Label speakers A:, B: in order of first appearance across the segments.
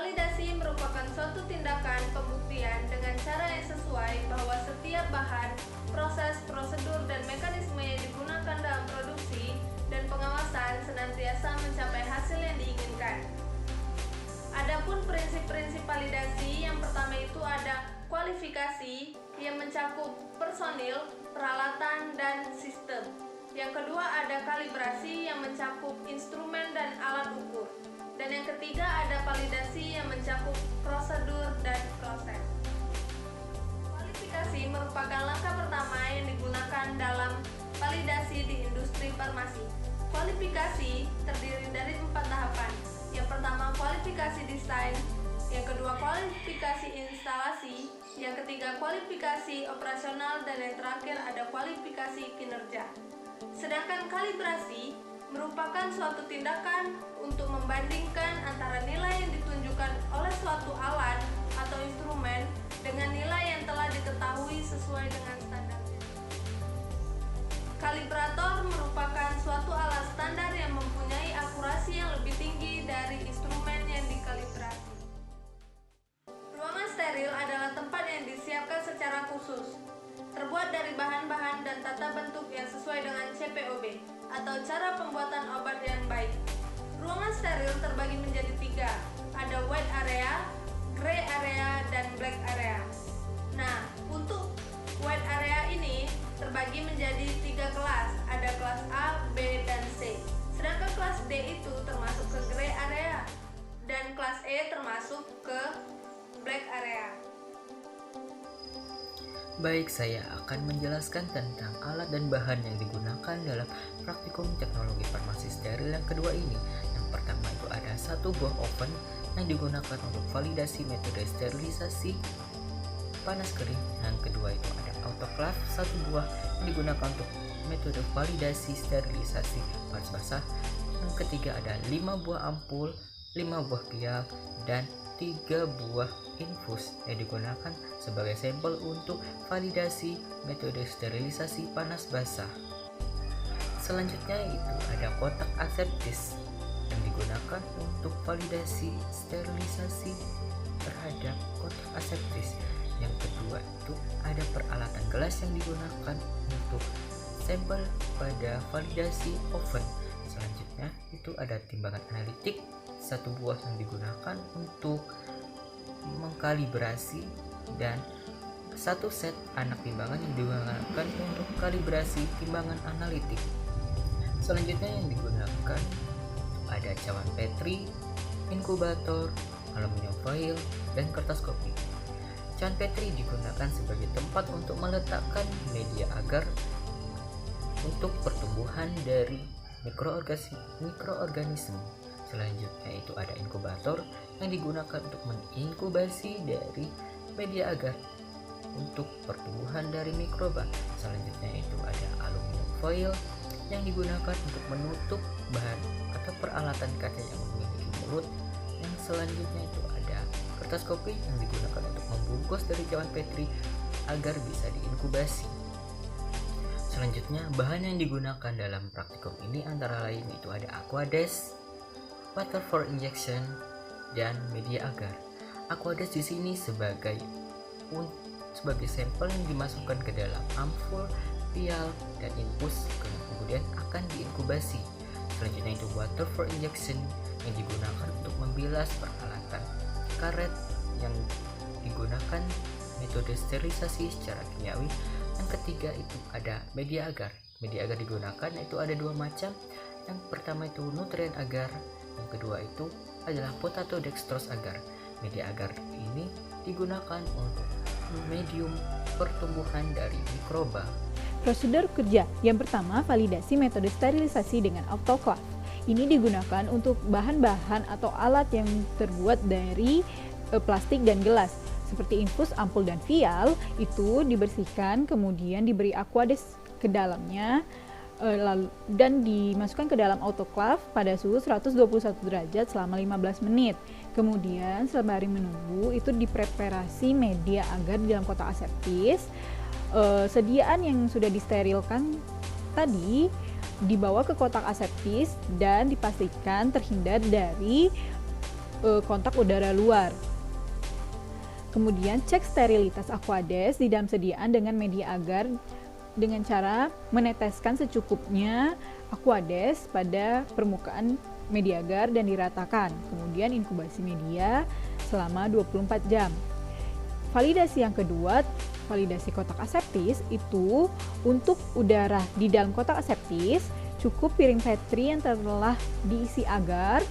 A: Validasi merupakan suatu tindakan pembuktian dengan cara yang sesuai bahwa setiap bahan, proses, prosedur, dan mekanisme yang digunakan dalam produksi dan pengawasan senantiasa mencapai hasil yang diinginkan. Adapun prinsip-prinsip validasi, yang pertama itu ada kualifikasi yang mencakup personil, peralatan, dan sistem. Yang kedua ada kalibrasi yang mencakup instrumen dan alat ukur. Dan yang ketiga ada validasi yang mencakup prosedur dan proses. Kualifikasi merupakan langkah pertama yang digunakan dalam validasi di industri farmasi. Kualifikasi terdiri dari 4 tahapan. Yang pertama kualifikasi desain, yang kedua kualifikasi instalasi, yang ketiga kualifikasi operasional, dan yang terakhir ada kualifikasi kinerja. Sedangkan kalibrasi merupakan suatu tindakan untuk membandingkan antara nilai yang ditunjukkan oleh suatu alat atau instrumen dengan nilai yang telah diketahui sesuai dengan standarnya. Kalibrator merupakan suatu alat standar yang mempunyai akurasi yang lebih tinggi dari instrumen yang dikalibrasi. Ruangan steril adalah tempat yang disiapkan secara khusus, terbuat dari bahan-bahan dan tata bentuk yang sesuai dengan CPOB atau cara pembuatan obat yang baik. Ruangan steril terbagi menjadi 3, ada white area, gray area, dan black area. Nah, untuk white area ini terbagi menjadi 3 kelas, ada kelas A, B, dan C. Sedangkan kelas D itu termasuk ke gray area dan kelas E termasuk ke black area.
B: Baik, saya akan menjelaskan tentang alat dan bahan yang digunakan dalam praktikum teknologi farmasi steril yang kedua ini. Yang pertama itu ada 1 buah oven yang digunakan untuk validasi metode sterilisasi panas kering. Yang kedua itu ada autoclave 1 buah yang digunakan untuk metode validasi sterilisasi panas basah. Yang ketiga ada 5 buah ampul, 5 buah vial, dan 3 buah infus yang digunakan sebagai sampel untuk validasi metode sterilisasi panas basah. Selanjutnya itu ada kotak aseptis yang digunakan untuk validasi sterilisasi terhadap kotak aseptis. Yang kedua itu ada peralatan gelas yang digunakan untuk sampel pada validasi oven. Selanjutnya itu ada timbangan analitik 1 buah yang digunakan untuk mengkalibrasi, dan 1 set anak timbangan yang digunakan untuk kalibrasi timbangan analitik. Selanjutnya yang digunakan ada cawan Petri, inkubator, aluminium foil, dan kertas kopi. Cawan Petri digunakan sebagai tempat untuk meletakkan media agar untuk pertumbuhan dari mikroorganisme. Selanjutnya itu ada inkubator yang digunakan untuk menginkubasi dari media agar untuk pertumbuhan dari mikroba. Selanjutnya itu ada aluminium foil yang digunakan untuk menutup bahan atau peralatan kaca yang memiliki mulut. Yang selanjutnya itu ada kertas kopi yang digunakan untuk membungkus dari cawan Petri agar bisa diinkubasi. Selanjutnya bahan yang digunakan dalam praktikum ini antara lain itu ada aquades, water for injection, dan media agar. Aquades di sini sebagai sampel yang dimasukkan ke dalam ampul, vial, dan infus, kemudian akan diinkubasi. Selanjutnya itu water for injection yang digunakan untuk membilas peralatan karet yang digunakan metode sterilisasi secara kimiawi. Yang ketiga itu ada media agar. Media agar digunakan itu ada 2 macam. Yang pertama itu nutrien agar, yang kedua itu adalah potato dextrose agar. Media agar ini digunakan untuk medium pertumbuhan dari mikroba.
C: Prosedur kerja yang pertama, validasi metode sterilisasi dengan autoclave. Ini digunakan untuk bahan-bahan atau alat yang terbuat dari plastik dan gelas. Seperti infus, ampul, dan vial, itu dibersihkan, kemudian diberi aquades ke dalamnya, dan dimasukkan ke dalam autoclave pada suhu 121 derajat selama 15 menit. Kemudian sembari menunggu itu dipreparasi media agar di dalam kotak aseptis. Sediaan yang sudah disterilkan tadi dibawa ke kotak aseptis dan dipastikan terhindar dari kontak udara luar. Kemudian cek sterilitas aquades di dalam sediaan dengan media agar dengan cara meneteskan secukupnya aquades pada permukaan media agar dan diratakan. Kemudian inkubasi media selama 24 jam. Validasi yang kedua, validasi kotak aseptis itu untuk udara di dalam kotak aseptis cukup piring petri yang telah diisi agar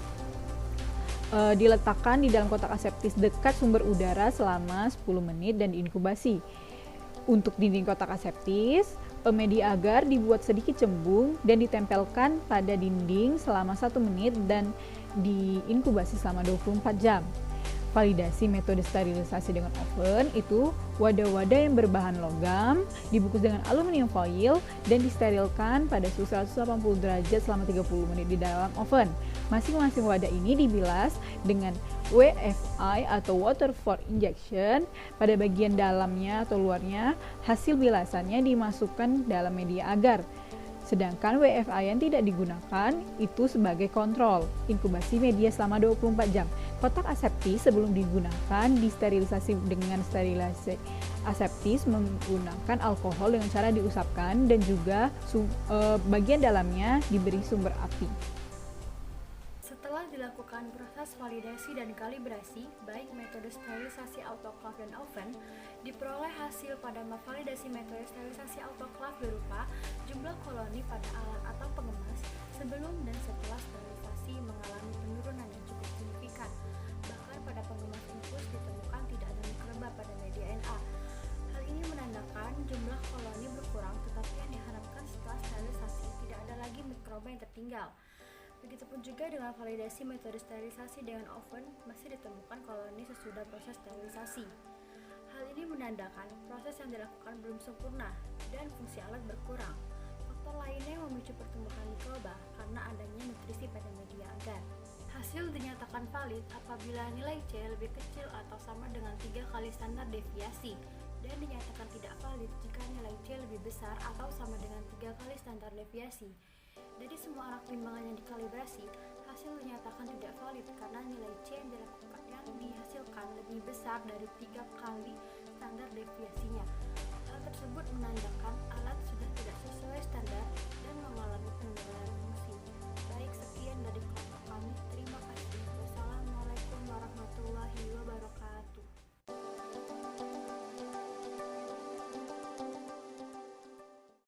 C: diletakkan di dalam kotak aseptis dekat sumber udara selama 10 menit dan diinkubasi. Untuk dinding kotak aseptis, media agar dibuat sedikit cembung dan ditempelkan pada dinding selama 1 menit dan diinkubasi selama 24 jam. Validasi metode sterilisasi dengan oven itu wadah-wadah yang berbahan logam dibungkus dengan aluminium foil dan disterilkan pada suhu 180 derajat selama 30 menit di dalam oven. Masing-masing wadah ini dibilas dengan WFI atau water for injection. Pada bagian dalamnya atau luarnya, hasil bilasannya dimasukkan dalam media agar. Sedangkan WFI yang tidak digunakan itu sebagai kontrol. Inkubasi media selama 24 jam. Kotak aseptis sebelum digunakan disterilisasi dengan sterilisasi aseptis menggunakan alkohol dengan cara diusapkan dan juga bagian dalamnya diberi sumber api.
D: Setelah dilakukan proses validasi dan kalibrasi, baik metode sterilisasi autoclave dan oven, diperoleh hasil pada validasi metode sterilisasi autoclave berupa jumlah koloni pada alat atau pengemas sebelum dan setelah sterilisasi mengalami penurunan yang cukup signifikan. Bahkan pada pengemas infus ditemukan tidak ada mikroba pada media NA. Hal ini menandakan jumlah koloni berkurang, tetapi yang diharapkan setelah sterilisasi tidak ada lagi mikroba yang tertinggal. Begitupun juga dengan validasi metode sterilisasi dengan oven, masih ditemukan koloni sesudah proses sterilisasi. Hal ini menandakan proses yang dilakukan belum sempurna dan fungsi alat berkurang. Faktor lainnya yang memicu pertumbuhan mikroba karena adanya nutrisi pada media agar. Hasil dinyatakan valid apabila nilai C lebih kecil atau sama dengan 3 kali standar deviasi, dan dinyatakan tidak valid jika nilai C lebih besar atau sama dengan 3 kali standar deviasi. Dari semua alat timbangan yang dikalibrasi, hasil dinyatakan tidak valid karena nilai C yang dihasilkan lebih besar dari 3 kali standar deviasinya. Hal tersebut menandakan alat sudah tidak sesuai standar dan mengalami penurunan fungsi. Baik, sekian dari kelompok kami. Terima kasih.